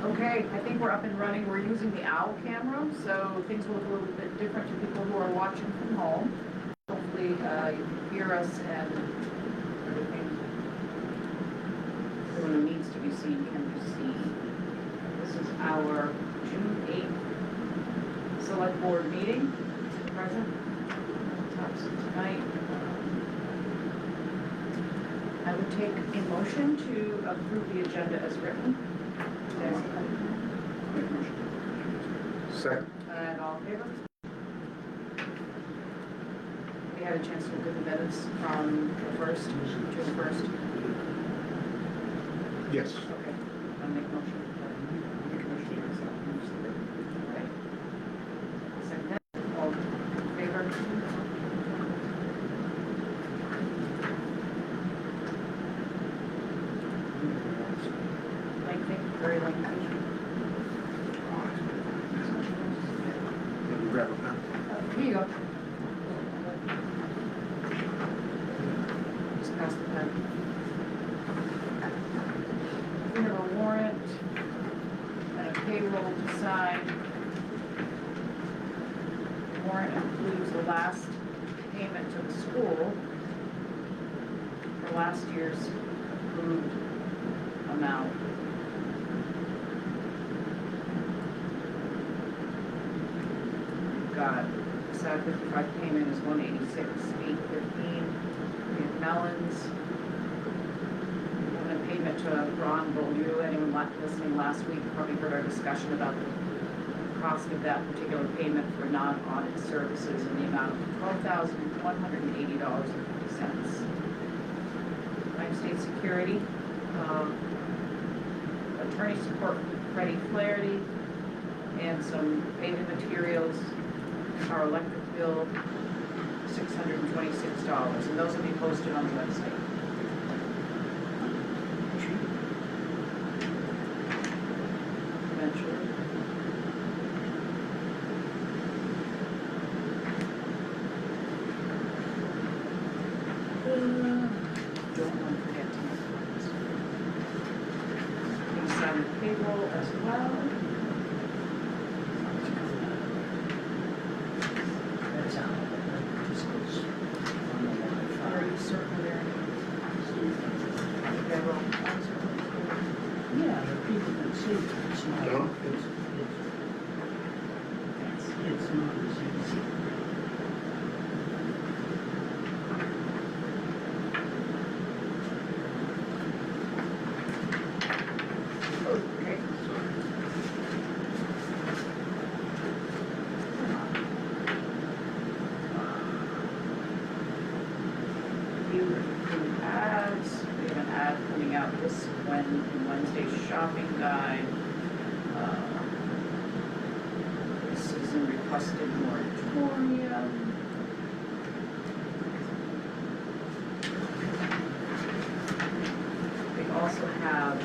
Okay, I think we're up and running. We're using the OWL camera, so things will look a little bit different to people who are watching from home. Hopefully you can hear us and everything. Everyone who needs to be seen can be seen. This is our June 8th Select Board meeting. Present. Tonight. I would take a motion to approve the agenda as written. Second. And all in favor? We had a chance to look at the minutes from the first, June 1st. Yes. Okay, I'll make a motion. Right. Second that. All in favor? Lengthy, very lengthy. Grab a pen. Here you go. Just pass the pen. We have a warrant and a payroll to sign. The warrant includes the last payment to the school for last year's approved amount. Got SAD 55 payment is 186,815. We have Mellons. And a payment to Ron Beaulieu. Anyone listening last week probably heard our discussion about the cost of that particular payment for non-audit services in the amount of $12,180.50. United States Security. Attorney support from Freddie Flaherty. And some payment materials. Our electric bill, $626, and those will be posted on the website. Eventually. Don't want to forget to make plans. We sign the payroll as well. Are you certain there? Yeah, the people can see it. It's not, No? it's not as easy. Okay. Ads. We have an ad coming out this Wednesday shopping guide. This is a requested moratorium. We also have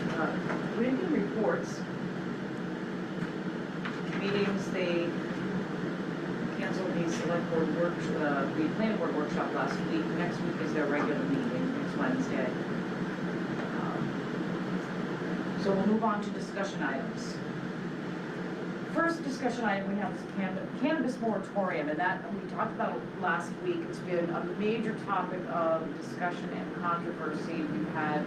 community reports. Meetings, they canceled the select board the planning board workshop last week. Next week is their regular meeting, next Wednesday. So we'll move on to discussion items. First discussion item we have is cannabis moratorium, and that we talked about it last week. It's been a major topic of discussion and controversy. We've had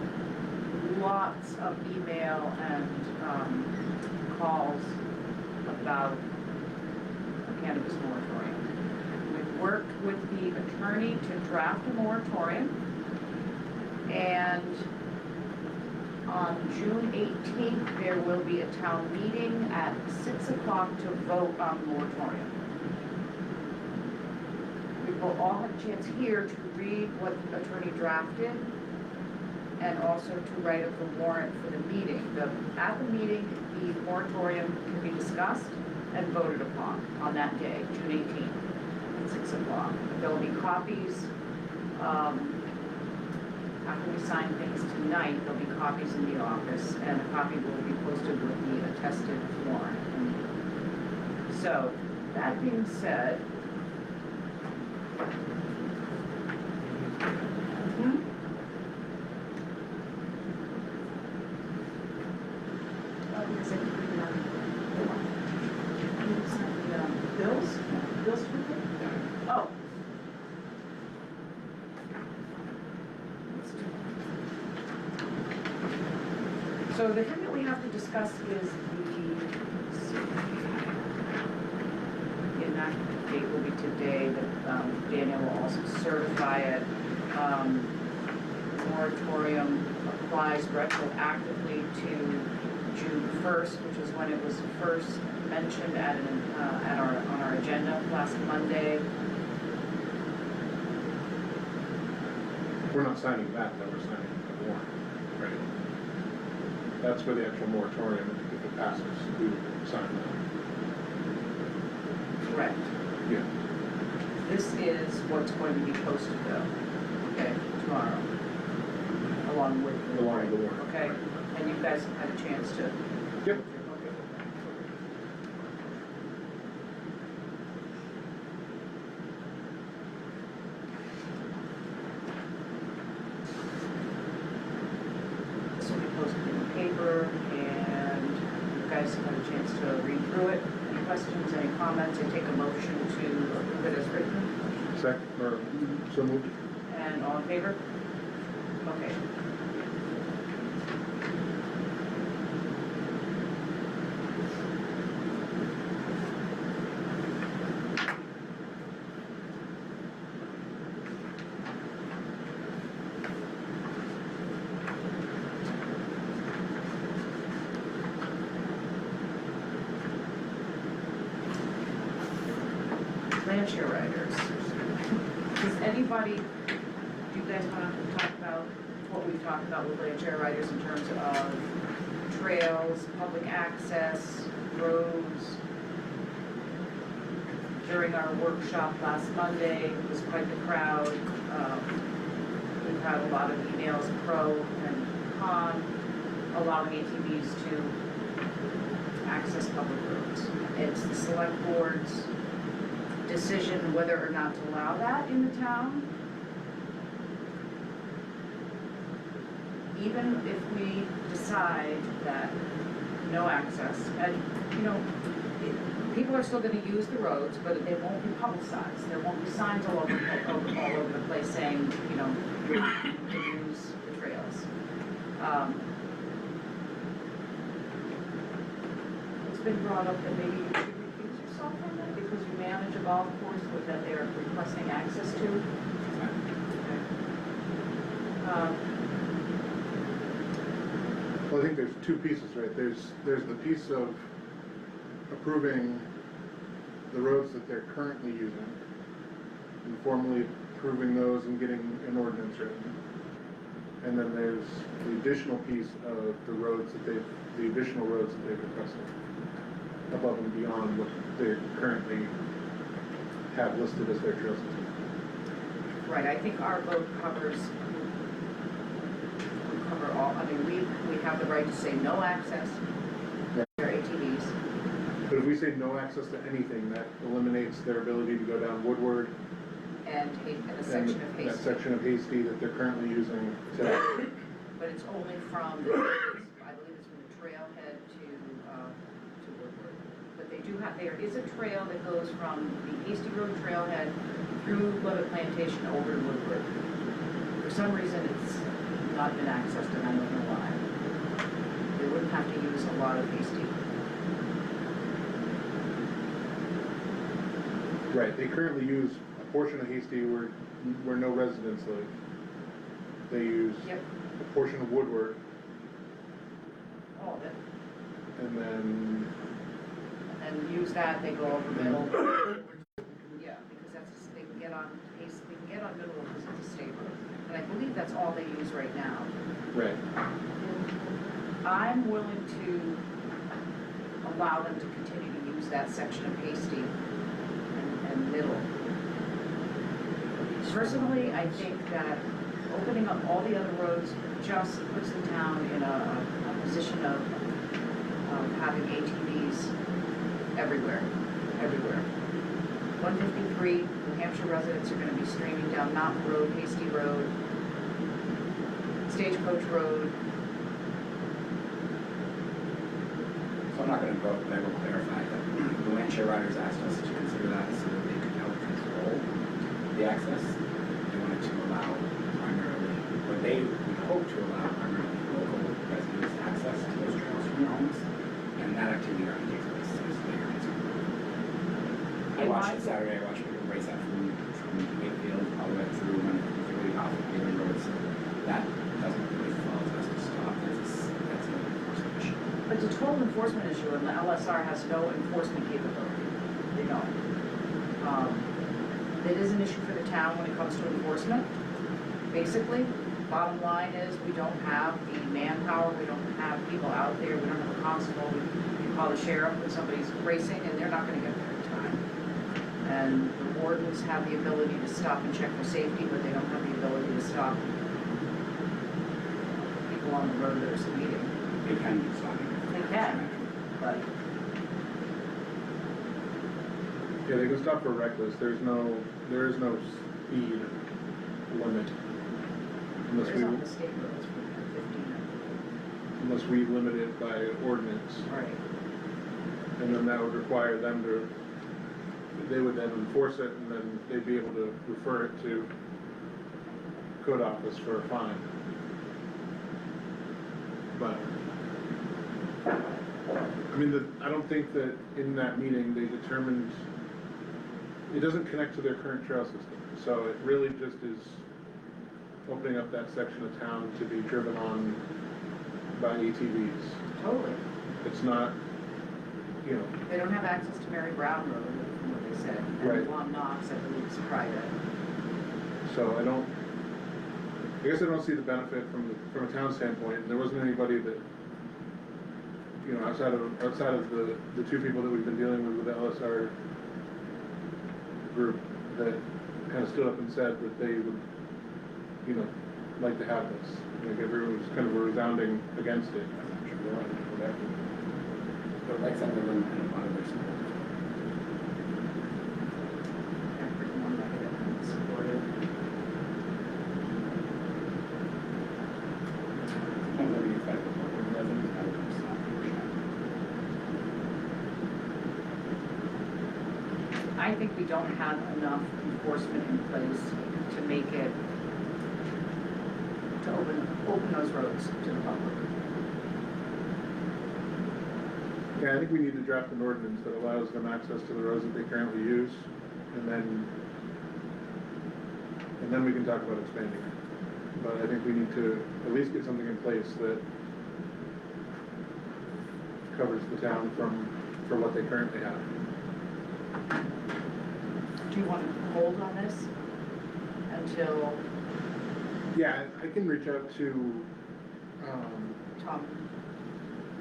lots of email and calls about a cannabis moratorium. We've worked with the attorney to draft a moratorium, and on June 18th there will be a town meeting at 6 o'clock to vote on the moratorium. We will all have a chance here to read what the attorney drafted and also to write up the warrant for the meeting. At the meeting, the moratorium can be discussed and voted upon on that day, June 18th, at 6 o'clock. There will be copies, after we sign things tonight, there'll be copies in the office, and a copy will be posted with the attested warrant. So, that being said, Bill's with it? Oh. Let's do it. So the thing that we have to discuss is the enactment date will be today, that Daniel will also certify it. Moratorium applies retroactively to June 1st, which is when it was first mentioned on our agenda last Monday. We're not signing that, though, we're signing the warrant, right? That's for the actual moratorium, if it passes, we would sign that. Correct. Yeah. This is what's going to be posted though, okay, tomorrow, along with the Along with the warrant. okay? And you guys have had a chance to. Yep. Okay. This will be posted in the paper, and you guys have had a chance to read through it. Any questions, any comments? I take a motion to approve it as written. Second, or so moved? And all in favor? Okay. Land share riders. Does anybody, do you guys want to talk about what we've talked about with land share riders in terms of trails, public access, roads? During our workshop last Monday, it was quite the crowd. We've had a lot of emails, pro and con, allowing ATVs to access public roads. It's the select board's decision whether or not to allow that in the town. Even if we decide that no access, and people are still going to use the roads, but they won't be publicized. There won't be signs all over the place saying, you can use the trails. It's been brought up that maybe you should recuse yourself from that because you manage a golf course that they're requesting access to. Well, I think there's two pieces, right? There's the piece of approving the roads that they're currently using, and formally approving those and getting an ordinance written. And then there's the additional piece of the additional roads that they've requested, above and beyond what they currently have listed as their trail system. Right, I think our vote covers, we cover all, I mean, we have the right to say no access to their ATVs. But if we say no access to anything, that eliminates their ability to go down Woodward And a section of that Hasty. section of Hasty that they're currently using today. But it's only from, I believe it's from the trailhead to Woodward. But they do have, there is a trail that goes from the Hasty Road trailhead through Levitt Plantation over to Woodward. For some reason, it's not been accessed, and I don't know why. They wouldn't have to use a lot of Hasty. Right, they currently use a portion of Hasty where no residents live. They use a portion of Woodward. All of it. And then And use that, they go over middle. Yeah, because they can get on middle because it's a state road. And I believe that's all they use right now. right. I'm willing to allow them to continue to use that section of Hasty and middle. Personally, I think that opening up all the other roads just puts the town in a position of having ATVs everywhere. 153, New Hampshire residents are going to be streaming down Mountain Road, Hasty Road, Stagecoach Road. So I'm not going to vote, but I will clarify that the land share riders asked us to consider that so that they the access. They wanted to allow primarily, or they would hope to allow primarily local residents access to those trails from their homes, and that activity already takes place as they are concerned. I watched it Saturday, I watched people race that from Wakefield all the way through and really off of Bailey Road, so that doesn't really cause us to stop. That's an enforcement issue. But it's a total enforcement issue, and the LSR has no enforcement capability, you know. It is an issue for the town when it comes to enforcement, basically. Bottom line is, we don't have the manpower, we don't have people out there, we don't have a constable, we call the sheriff when somebody's racing, and they're not gonna get there in time. And the wardens have the ability to stop and check for safety, but they don't have the ability to stop people on the road that are speeding. They can be stopping. They can, but Yeah, they can stop for reckless, there is no speed limit. Unless there's on the state roads for 15. unless we limit it by ordinance. Right. And then that would require them to, they would then enforce it, and then they'd be able to refer it to code office for a fine. But, I mean, I don't think that in that meeting they determined, it doesn't connect to their current trail system. So it really just is opening up that section of town to be driven on by ATVs. Totally. It's not, you know, They don't have access to Mary Brown Road, from what they said. Right. And Long Knox, I believe, is private. so I guess I don't see the benefit from a town standpoint. There wasn't anybody that, you know, outside of the two people that we've been dealing with the LSR group that kind of stood up and said that they would, you know, like to have this. Like everyone was kind of resounding against it. I'm not sure they're like go back and but like something in a lot of their support. I'm pretty more negative than supportive. Depends on the effect of what the residents have to stop the I think we don't have enough enforcement in place to make it, to open those roads to the public. Yeah, I think we need to draft an ordinance that allows them access to the roads that they currently use, and then we can talk about expanding it. But I think we need to at least get something in place that covers the town for what they currently have. Do you want to hold on this until Yeah, I can reach out to Tom,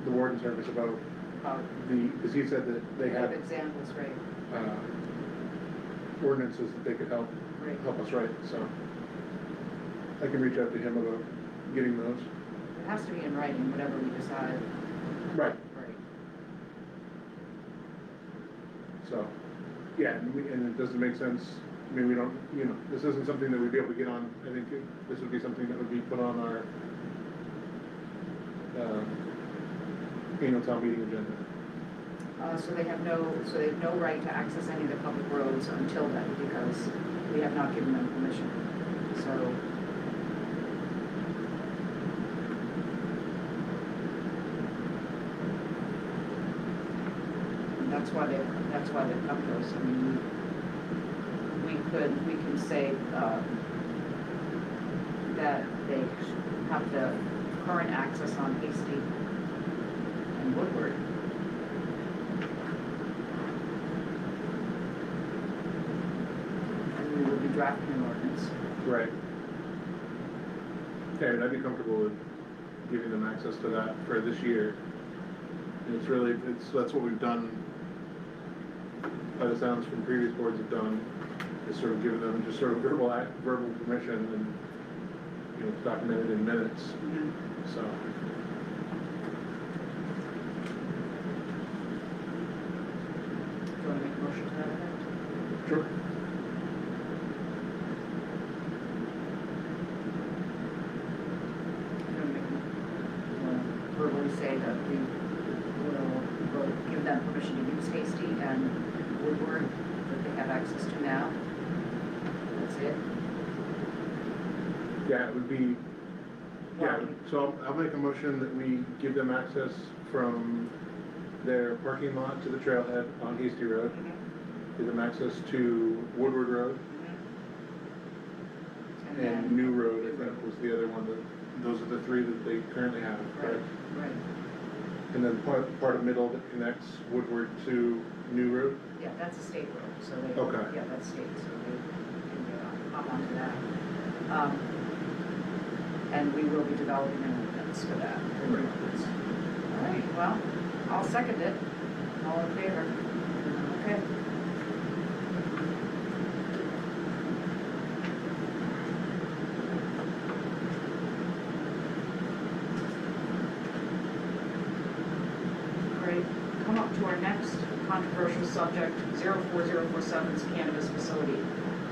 the warden service about because he said that they have had examples, right? ordinances that they could help us write, so I can reach out to him about getting those. It has to be in writing, whatever we decide. Right. Right. So, yeah, and it doesn't make sense. I mean, we don't, you know, this isn't something that we'd be able to get on. I think this would be something that would be put on our annual town meeting agenda. So they have no right to access any of the public roads until then, because we have not given them permission. So, that's why they've come to us. I mean, we can say, that they have the current access on Hasty and Woodward. And we will be drafting an ordinance. Right. Okay, and I'd be comfortable with giving them access to that for this year. And that's what we've done, by the sounds from previous boards have done, is sort of given them just sort of verbal permission and, you know, documented in minutes, so. Do you want to make a motion to that effect? Sure. Verbally say that we will give them permission to use Hasty and Woodward that they have access to now. it. Yeah, it would be, yeah, so I'll make a motion that we give them access from their parking lot to the trailhead on Hasty Road. Give them access to Woodward Road and New Road, I think was the other one. Those are the three that they currently have, Right, correct? right. And then part of Middle that connects Woodward to New Road? Yeah, that's a state road, so they, Okay. yeah, that's state, so they can hop onto that. And we will be developing an ordinance for that. All right, well, I'll second it. All in favor? Okay. Great. Come up to our next controversial subject, 04047's cannabis facility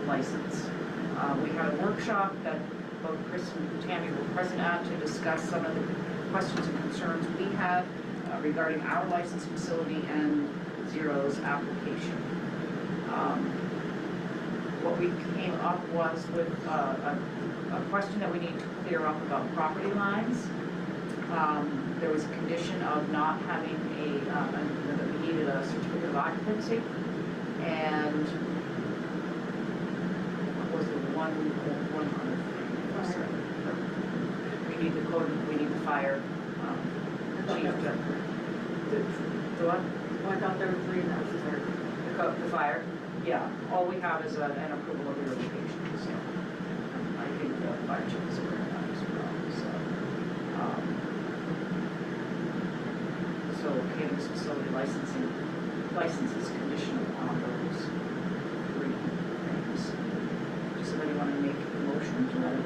license. We had a workshop that both Chris and Tammy were present at to discuss some of the questions and concerns we had regarding our license facility and Zero's application. What we came up was with a question that we need to clear up about property lines. There was a condition of not having that we needed a certificate of occupancy, and what was the one other thing? We need the code, we need the fire chief to, the what? Well, I thought there were three necessary. The fire, yeah, all we have is an approval of the relocation, so I think the fire chief is aware of that as well, so. So cannabis facility licenses conditional on those three things. Does somebody want to make a motion to that?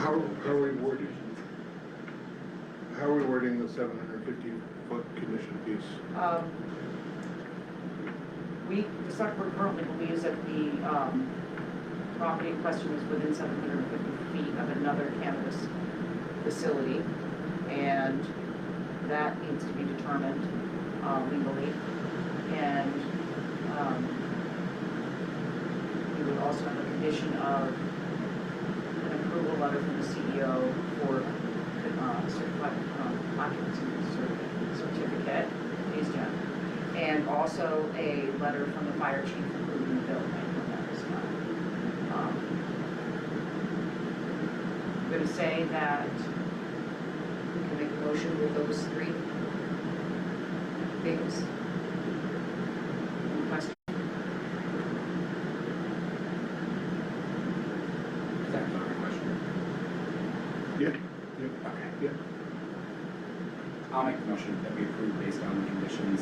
How are we wording? How are we wording the 750-foot condition piece? The select board currently believes that the property in question is within 750 feet of another cannabis facility, and that needs to be determined legally. And we would also have a condition of an approval letter from the CEO for certified occupancy certificate, and also a letter from the fire chief approving the building when that is done. I'm going to say that we can make a motion with those three things. Any questions? Is that not a question? Yeah. Okay. Yeah. I'll make the motion that we approve based on the conditions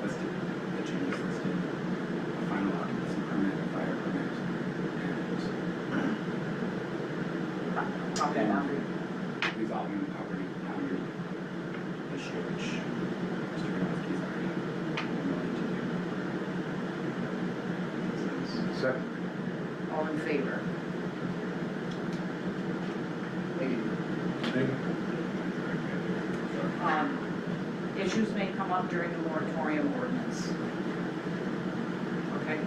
listed, the changes listed, a final occupancy permit, a fire permit, Property boundary. and resolving the property boundary issue, which Mr. Gronowski's already willing to do. Second. All in favor? Issues may come up during the moratorium ordinance. Okay?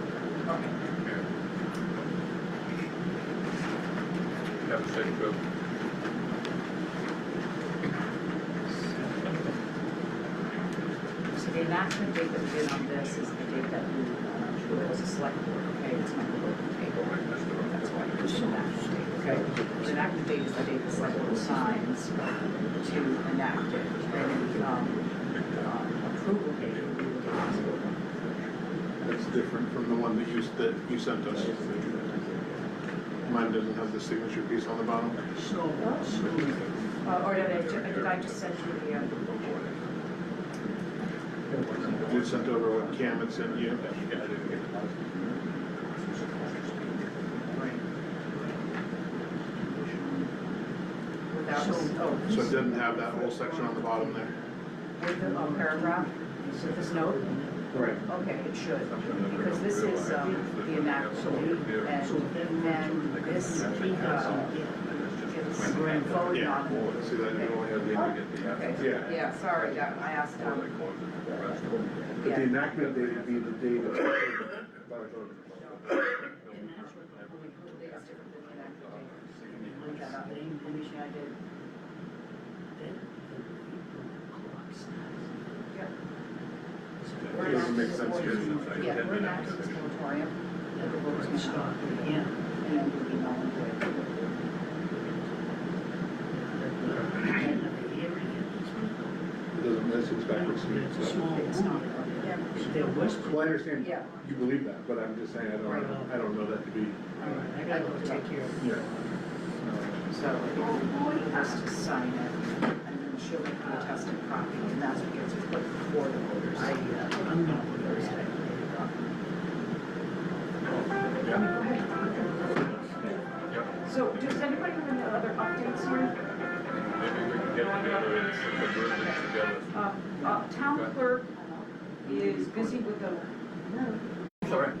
Okay. Have a safe trip. So the enactment date that we did on this is the date that we, it was a select board, okay? It's not the local table. That's why you just enacted date, okay? The enactment date is the date the select board signs to enact it. And approval date will be the hospital. That's different from the one that you sent us. Mine doesn't have the signature piece on the bottom. So, Or did I just send you the, You sent over what Cam had sent you. without, So it doesn't have that whole section on the bottom there. with the paragraph, with this note? Right. Okay, it should, because this is the enactment, and then this, is voted on. Yeah. See that, you only have the to get the Okay, estimate. Yeah. yeah, sorry, yeah, I asked, Before they close it for the rest of them. But Yeah. the enactment date would be the date of. And that's what the the whole date is different than the enacted date. Look that up. They Yeah, I did. then the clock starts. Yep. It doesn't make sense here. Yeah, we're not to this moratorium, and the vote's gonna Stop stop, it again. and then we'll be null and void. And the hearing at this point? It doesn't, this is backwards to me. It's a so. small It's not, movement. yeah. They're whispering. Well, I understand Yeah. you believe that, but I'm just saying, I don't know that to be, All right, I gotta go take care of it. yeah. So he has to sign it, and then she'll make the attested copy, and that's what gets put before the voters. I'm not with her. So does anybody have any other updates here? Maybe we can get together and put the verbiage together. Town clerk is busy with Sorry?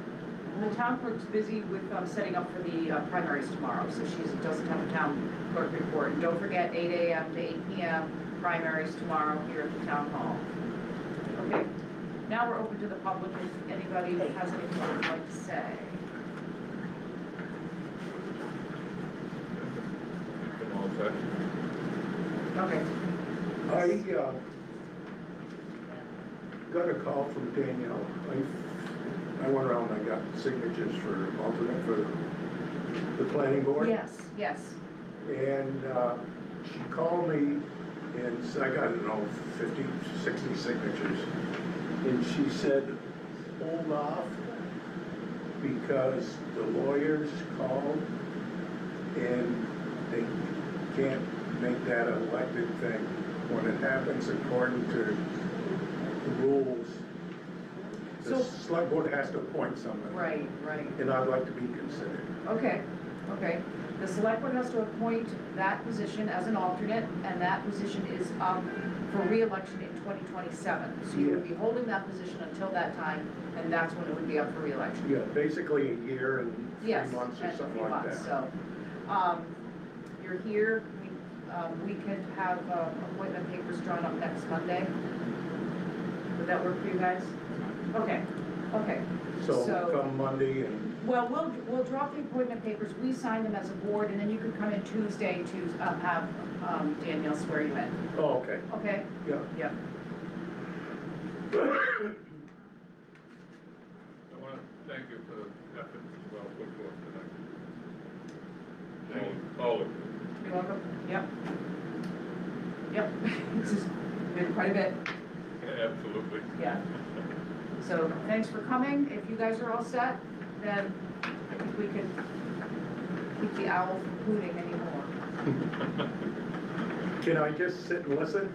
the town clerk's busy with setting up for the primaries tomorrow, so she doesn't have a town clerk report. And don't forget, 8 a.m. to 8 p.m. primaries tomorrow here at the town hall. Okay, now we're open to the public if anybody has anything they'd like to say. Come on, sir. Okay. I got a call from Danielle. I went around and I got signatures for alternate for the planning board. Yes, yes. And she called me and said, I got, 50, 60 signatures. And she said, hold off because the lawyers called and they can't make that an elected thing. When it happens according to the rules, the So- select board has to appoint someone. Right, right. And I'd like to be considered. Okay, okay. The select board has to appoint that position as an alternate, and that position is up for re-election in 2027. So you would be holding that position until that time, and that's when it would be up for re-election. Yeah, basically a year and Yes, 3 months or and something 3 like months, that. so, you're here, we can have appointment papers drawn up next Monday. Would that work for you guys? Okay, okay. So come Monday and, Well, we'll drop the appointment papers, we sign them as a board, and then you can come in Tuesday to have Danielle swear you in, oh, okay, okay? yeah. Yep. I want to thank you for the efforts as well put forth tonight. All of you. You're welcome, yep. Yep, this has been quite a bit, Absolutely. yeah. So, thanks for coming, if you guys are all set, then I think we can keep the owl from hooting anymore. Can I just sit and listen?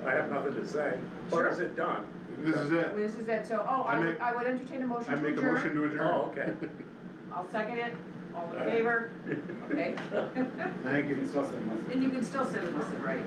I have nothing to say. Or is it done? This is it. This is it, so, I would entertain a motion I to make a adjourn. motion to adjourn. Oh, okay. I'll second it, all in favor, okay? Thank You you. can still say most. And you can still sit and listen, right?